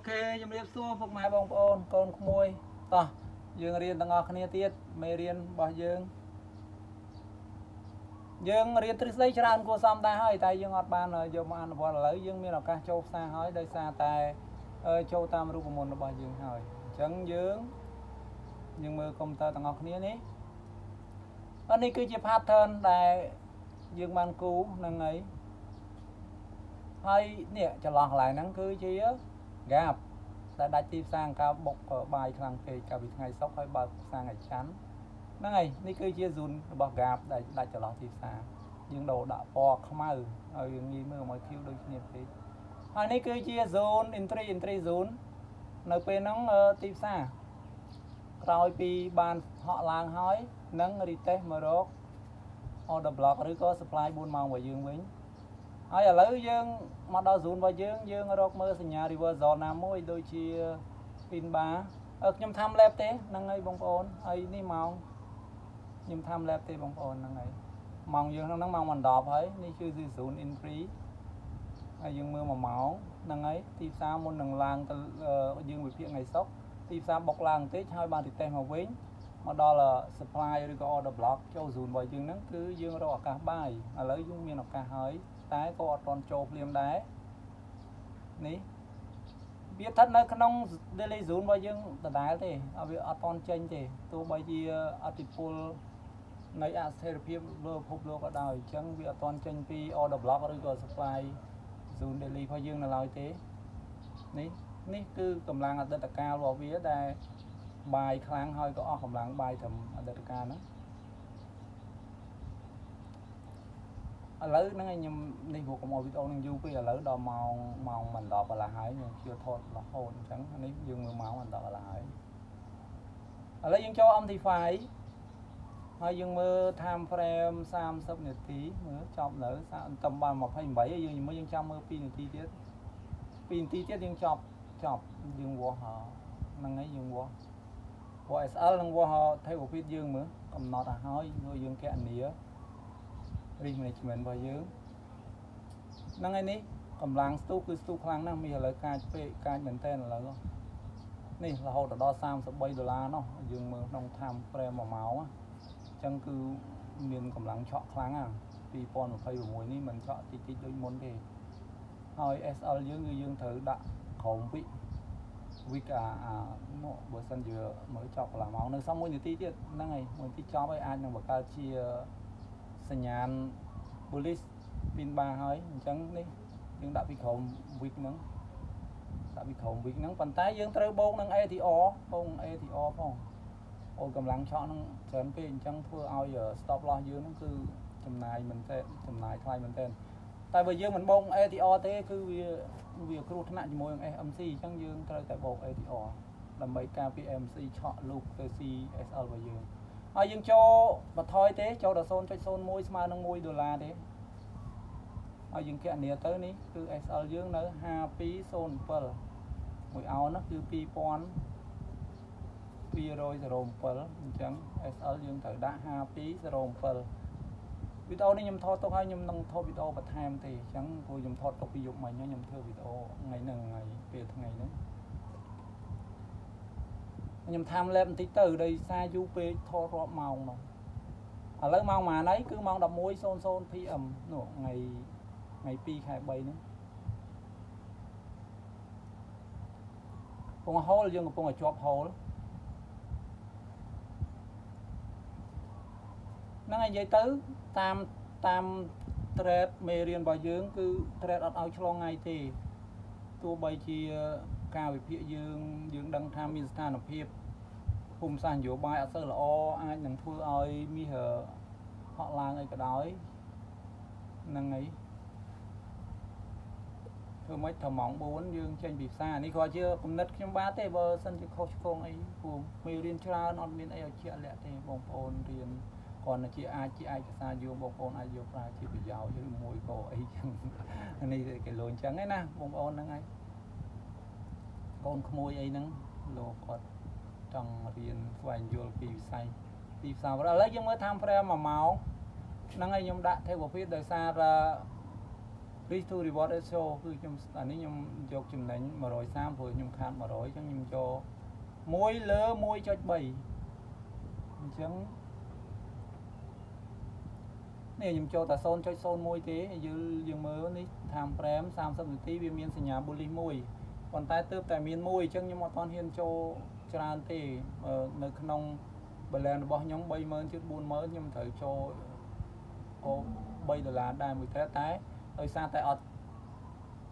Ok,ជំរាបសួរពុកម៉ែបងប្អូនកូនក្មួយតោះយើងរៀនទាំងអស់គ្នាទៀតមេរៀនរបស់យើងរៀនទ្រឹស្ដីច្រើនគួរសមដែរហើយតែយើងអត់បានយកមកអនុវត្តឥឡូវយើងមានឱកាសចូលផ្សារហើយដោយសារតែចូលតាមរូបមន្តរបស់យើងហើយអញ្ចឹងយើងមើលកុំព្យូទ័រទាំងអស់គ្នានេះនេះគឺជា pattern ដែលយើងបានគូនឹងហើយនេះចន្លោះកន្លែងហ្នឹងគឺជា gap ដែលដាច់ទីផ្សារកាលបុកបាយខ្លាំងពេកកាលពីថ្ងៃសុក្រហើយបើកផ្សារថ្ងៃច័ន្ទហ្នឹងហើយនេះគឺជា zone របស់ gap ដែលដាច់ចន្លោះទីផ្សារយើងដូរដាក់ពណ៌ខ្មៅឲ្យយើងងាយមើលមក Q ដូចគ្នាពេកហើយនេះគឺជា zone entry zone នៅពេលហ្នឹងទីផ្សារក្រោយពីបានហក់ឡើងហើយនឹង retest មករក order block ឬក៏ supply 4 ម៉ោងរបស់យើងវិញហើយឥឡូវយើងមកដល់ zone របស់យើងរកមើលសញ្ញា reversal ណាមួយដូចជា pin bar ខ្ញុំធ្វើ lab ទេហ្នឹងហើយបងប្អូនហើយនេះម៉ោងខ្ញុំធ្វើ lab ទេបងប្អូនហ្នឹងហើយម៉ោងយើងហ្នឹងម៉ោង10ហើយនេះគឺ zone entry ហើយយើងមើល1ម៉ោងហ្នឹងហើយទីផ្សារមុននឹងឡើងទៅយើងវិភាគថ្ងៃសុក្រទីផ្សារបុកឡើងបន្តិចហើយបាន retest មកវិញមកដល់ supply ឬក៏ order block ចូល zone របស់យើងហ្នឹងគឺយើងរកឱកាសបាយឥឡូវយើងមានឱកាសហើយតែក៏អត់ទាន់ចូលភ្លាមដែរនេះវាស្ថិតនៅក្នុង daily zone របស់យើងដដែលទេវាអត់ទាន់ចេញទេទោះបីជាអតិពលនៃអស្ថិរភាពលើពិភពលោកក៏ដោយអញ្ចឹងវាអត់ទាន់ចេញពី order block ឬក៏ supply zone daily របស់យើងនៅឡើយទេនេះគឺកម្លាំងអតីតកាលរបស់វាដែលបាយខ្លាំងហើយក៏អស់កម្លាំងបាយត្រឹមអតីតកាលហ្នឹងឥឡូវហ្នឹងខ្ញុំនេះព្រោះកុំឲ្យវីដេអូនឹងយូរពេកឥឡូវដល់ម៉ោងមិន10កន្លះហើយខ្ញុំជឿថតរហូតអញ្ចឹងនេះយើងមើលម៉ោងមិន10កន្លះហើយឥឡូវយើងចូល MT5 ហើយយើងមើល time frame 30នាទីមើលចប់នៅតំបាន28យើងចាំមើល2នាទីទៀត2នាទីទៀតយើងចប់យើងវាស់ហ្នឹងហើយយើងវាស់ SL និងវាស់ Table យើងមើលកំណត់ឲ្យហើយយើងកណនី risk management របស់យើងហ្នឹងហើយនេះកម្លាំងស្ទុះគឺស្ទុះខ្លាំងណាស់មានឥឡូវកាចពេកកាចមែនតើឥឡូវនេះរហូតដល់$33នោះយើងមើលក្នុង time frame 1ម៉ោងអញ្ចឹងគឺមានកម្លាំងឆក់ខ្លាំងណាស់2026នេះមិនឆក់តិចដូចមុនទេហើយ SL យើងគឺយើងត្រូវដាក់ក្រោមweek មកបើសិនជាមើលចប់កន្លះម៉ោងនៅសល់1នាទីទៀតហ្នឹងហើយ1នាទីចប់ហើយអាចនឹងបង្កើតជាសញ្ញាណ bullish pin bar ហើយអញ្ចឹងនេះយើងដាក់ពីក្រោម week ហ្នឹងប៉ុន្តែយើងត្រូវបូកនឹង ATR ផងអូកម្លាំងឆក់ហ្នឹងច្រើនពេកអញ្ចឹងធ្វើឲ្យ stop loss យើងហ្នឹងគឺចំណាយថ្លៃមែនតើតែបើយើងមិនបូក ATR ទេគឺវាគ្រោះថ្នាក់ជាមួយនឹង SMC អញ្ចឹងយើងត្រូវតែបូក ATR ដើម្បីការពារ SMC ឆក់លូកទៅ CSL របស់យើងហើយយើងចូលបន្ថយទេចូលដល់ 0.01 ស្មើនឹង$1ទេហើយយើងគណនាទៅនេះគឺ SL យើងនៅ5207មួយអោននោះគឺ2207អញ្ចឹង SL យើងត្រូវដាក់5207វីដេអូនេះខ្ញុំថតទុកហើយខ្ញុំនឹងថតវីដេអូបន្ថែមទេអញ្ចឹងព្រោះខ្ញុំថតទុកពីយប់មិញខ្ញុំធ្វើវីដេអូថ្ងៃហ្នឹងពេលថ្ងៃហ្នឹងខ្ញុំធ្វើ lab បន្តិចទៅដោយសារយូរពេកថតរាប់ម៉ោងនោះឥឡូវម៉ោងប៉ុន្មានហើយគឺម៉ោង 11:00 PM នោះថ្ងៃ2 ខែ 3ហ្នឹងកំពុងហូលយើងកំពុងតែជាប់ហូលហ្នឹងហើយនិយាយទៅតាម trade មេរៀនរបស់យើងគឺ trade អត់ឲ្យឆ្លងថ្ងៃទេទោះបីជាការវិភាគយើងដឹងថាមានស្ថានភាពភូមិសាស្ត្រនយោបាយអត់សូវល្អអាចនឹងធ្វើឲ្យមាសហក់ឡើងអីក៏ដោយហ្នឹងហើយធ្វើម៉េចថាម៉ោង4យើងចេញពីផ្សារនេះគាត់ជាគំនិតខ្ញុំបាទទេបើសិនជាខុសឆ្គងអីព្រោះមេរៀនច្រើនអត់មានអីឲ្យជាក់លាក់ទេបងប្អូនរៀនគាត់ជាឯកសារយកបងប្អូនអាចយកប្រើជាប្រយោជន៍ឬមួយក៏អីចឹងនេះគេលួចចឹងឯណាបងប្អូនហ្នឹងហើយកូនក្មួយអីហ្នឹងលោកគាត់ចង់រៀនស្វែងយល់ពីវិស័យទីផ្សារឥឡូវយើងមើល time frame 1ម៉ោងហ្នឹងហើយខ្ញុំដាក់ Table ដោយសារ risk to reward ratio គឺខ្ញុំអានេះខ្ញុំយកចំណេញ130ព្រោះខ្ញុំខាត100អញ្ចឹងខ្ញុំចូល1 លើ 1.3 អញ្ចឹងនេះខ្ញុំចូលតែ 0.01 ទេយើងមើលនេះ time frame 30 នាទីវាមានសញ្ញា bullish មួយប៉ុន្តែទើបតែមានមួយអញ្ចឹងខ្ញុំអត់ទាន់ហ៊ានចូលច្រើនទេនៅក្នុង balance របស់ខ្ញុំ 30000 ជិត 40000 ខ្ញុំត្រូវចូលក៏$3ដែរមួយ trade តែដោយសារតែអត់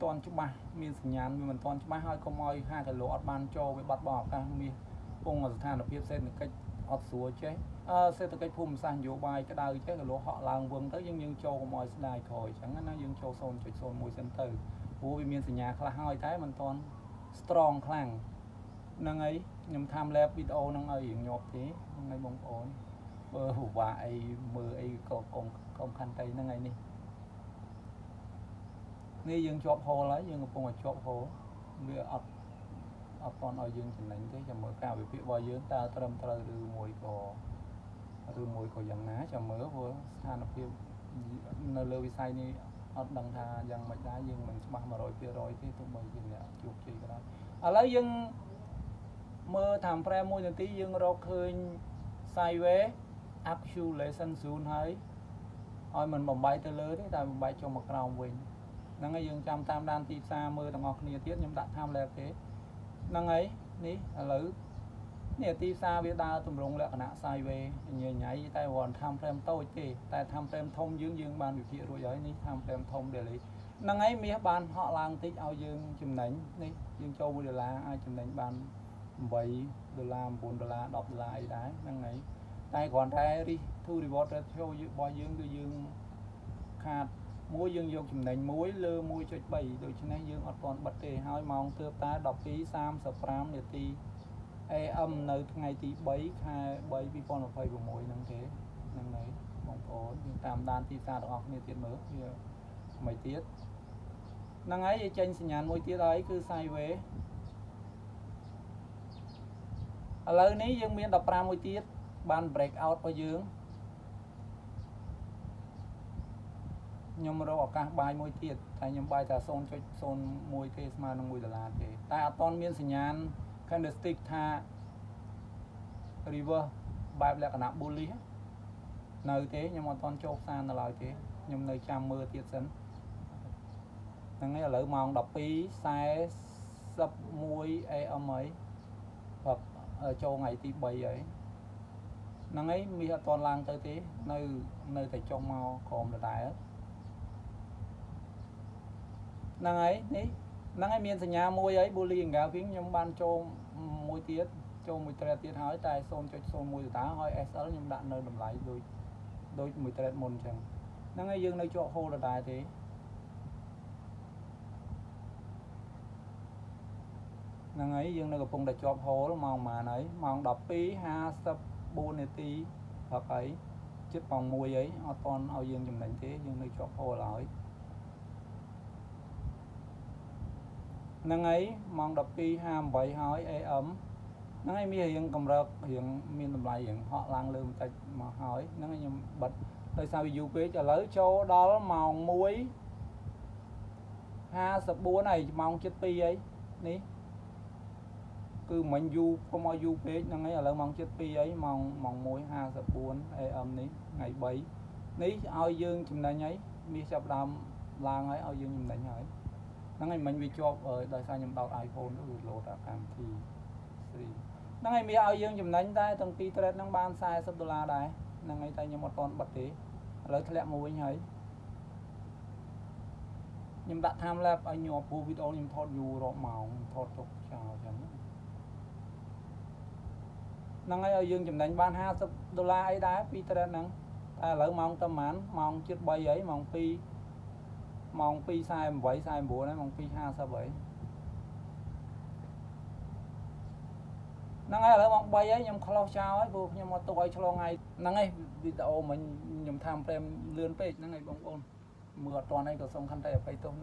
ទាន់ច្បាស់មានសញ្ញាណវាមិនទាន់ច្បាស់ហើយកុំឲ្យ5គីឡូអត់បានចូលវាបាត់បង់ឱកាសមាសពងស្ថានភាពសេដ្ឋកិច្ចអត់ស្រួលចេះសេដ្ឋកិច្ចភូមិសាស្ត្រនយោបាយក្តៅចេះគីឡូហក់ឡើងវឹងទៅយើងចូលកុំឲ្យស្ដាយក្រោយអញ្ចឹងណាយើងចូល 0.01 សិនទៅព្រោះវាមានសញ្ញាខ្លះហើយតែមិនទាន់ strong ខ្លាំងហ្នឹងហើយខ្ញុំtime lapse វីដេអូហ្នឹងឲ្យរៀងញាប់ទេហ្នឹងហើយបងប្អូនបើពិបាកអីមើលអីក៏កុំខាន់តែហ្នឹងហើយនេះយើងជាប់ហូលហើយយើងកំពុងតែជាប់ហូលវាអត់ទាន់ឲ្យយើងចំណេញទេចាំមើលការវិភាគរបស់យើងតើត្រឹមត្រូវឬមួយក៏យ៉ាងណាចាំមើលព្រោះស្ថានភាពនៅលើវិស័យនេះអត់ដឹងថាយ៉ាងម៉េចដែរយើងមិនច្បាស់ 100% ទេទោះបីជាអ្នកជោគជ័យក៏ដោយឥឡូវយើងមើលតាម frame 1នាទីយើងរកឃើញ sideways accumulation zone ហើយឲ្យមិនបំបាយទៅលើទេតែបំបាយចុះមកក្រោមវិញហ្នឹងហើយយើងចាំតាមដានទីផ្សារមើលទាំងអស់គ្នាទៀតខ្ញុំដាក់ time lapse ទេហ្នឹងហើយនេះឥឡូវនេះទីផ្សារវាដើរទម្រង់លក្ខណៈ sideways ញញៃតែគ្រាន់ time frame តូចទេតែ time frame ធំយើងបានវិភាគរួចហើយនេះ time frame ធំ daily ហ្នឹងហើយមាសបានហក់ឡើងតិចឲ្យយើងចំណេញនេះយើងចូល$1អាចចំណេញបាន$8 $9 $10 អីដែរហ្នឹងហើយតែគ្រាន់តែ risk to reward ratio របស់យើងគឺយើងខាតមួយយើងយកចំណេញ1 លើ 1.3 ដូច្នេះយើងអត់ទាន់បិទទេហើយម៉ោងទើបតែ 12:35 នាទី AM នៅថ្ងៃទី3 ខែ 3 2026ហ្នឹងទេហ្នឹងហើយបងប្អូនយើងតាមដានទីផ្សារទាំងអស់គ្នាទៀតមើលវាថ្មីទៀតហ្នឹងហើយយើងចេញសញ្ញាណមួយទៀតហើយគឺ sideways ឥឡូវនេះយើងមាន15មួយទៀតបាន break out របស់យើងខ្ញុំរកឱកាសបាយមួយទៀតតែខ្ញុំបាយតែ 0.01 ទេស្មើនឹង$1ទេតែអត់ទាន់មានសញ្ញាណ candlestick ថា reverse បែបលក្ខណៈ bullish នៅទេខ្ញុំអត់ទាន់ចូលផ្សារនៅឡើយទេខ្ញុំនៅចាំមើលទៀតសិនហ្នឹងហើយឥឡូវម៉ោង 12:41 AM ហើយព្រឹកចូលថ្ងៃទី3ហើយហ្នឹងហើយមាសអត់ទាន់ឡើងទៅទេនៅតែចុះមកក្រោមដដែលហ្នឹងហើយនេះហ្នឹងហើយមានសញ្ញាមួយហើយ bullish engulfing ខ្ញុំបានចូលមួយទៀតចូលមួយ trade ទៀតហើយតែ 0.01 តាហើយ SL ខ្ញុំដាក់នៅតម្លៃដូចមួយ trade មុនអញ្ចឹងហ្នឹងហើយយើងនៅជាប់ hold ដដែលទេហ្នឹងហើយយើងនៅកំពុងតែជាប់ hold ម៉ោងប៉ុន្មានហើយម៉ោង 12:54 នាទីព្រឹកហើយជិតម៉ោង1ហើយអត់ទាន់ឲ្យយើងចំណេញទេយើងនៅជាប់ hold ហើយហ្នឹងហើយម៉ោង 12:58 ហើយ AM ហ្នឹងហើយមានរៀងកម្រើករៀងមានតម្លៃរៀងហក់ឡើងលើបន្តិចមកហើយហ្នឹងហើយខ្ញុំបិទដោយសារវាយូរពេកឥឡូវចូលដល់ម៉ោង 1:54 ហើយម៉ោង 7:02 ហើយនេះគឺមិញយូរកុំឲ្យយូរពេកហ្នឹងហើយឥឡូវម៉ោង 7:02 ហើយម៉ោង 1:54 AM នេះថ្ងៃ3នេះឲ្យយើងចំណេញហើយមាសចាប់ដើមឡើងហើយឲ្យយើងចំណេញហើយហ្នឹងហើយមិញវាជាប់ដោយសារខ្ញុំដោត iPhone ទៅវាលោតអាកម្មវិធី ហ្នឹងហើយមាសឲ្យយើងចំណេញតែទាំងពីរ trade ហ្នឹងបាន$40ដែរហ្នឹងហើយតែខ្ញុំអត់ទាន់បិទទេឥឡូវធ្លាក់មកវិញហើយខ្ញុំដាក់ time lapse ឲ្យញាប់ព្រោះវីដេអូខ្ញុំថតយូររាប់ម៉ោងថតទុកចោលអញ្ចឹងហ្នឹងហើយឲ្យយើងចំណេញបាន$50អីដែរពី trade ហ្នឹងតែឥឡូវម៉ោងតែប៉ុន្មានម៉ោងជិត3ហើយម៉ោង 2:48 49ហើយម៉ោង 2:50 ហើយហ្នឹងហើយឥឡូវម៉ោង 3 ហើយខ្ញុំ close ចោលហើយព្រោះខ្ញុំអត់ទុកឲ្យឆ្លងថ្ងៃហ្នឹងហើយវីដេអូមិញខ្ញុំ time frame លឿនពេកហ្នឹងហើយបងប្អូនមើលអត់ទាន់អីក៏សូមខន្តីអភ័យទោសណា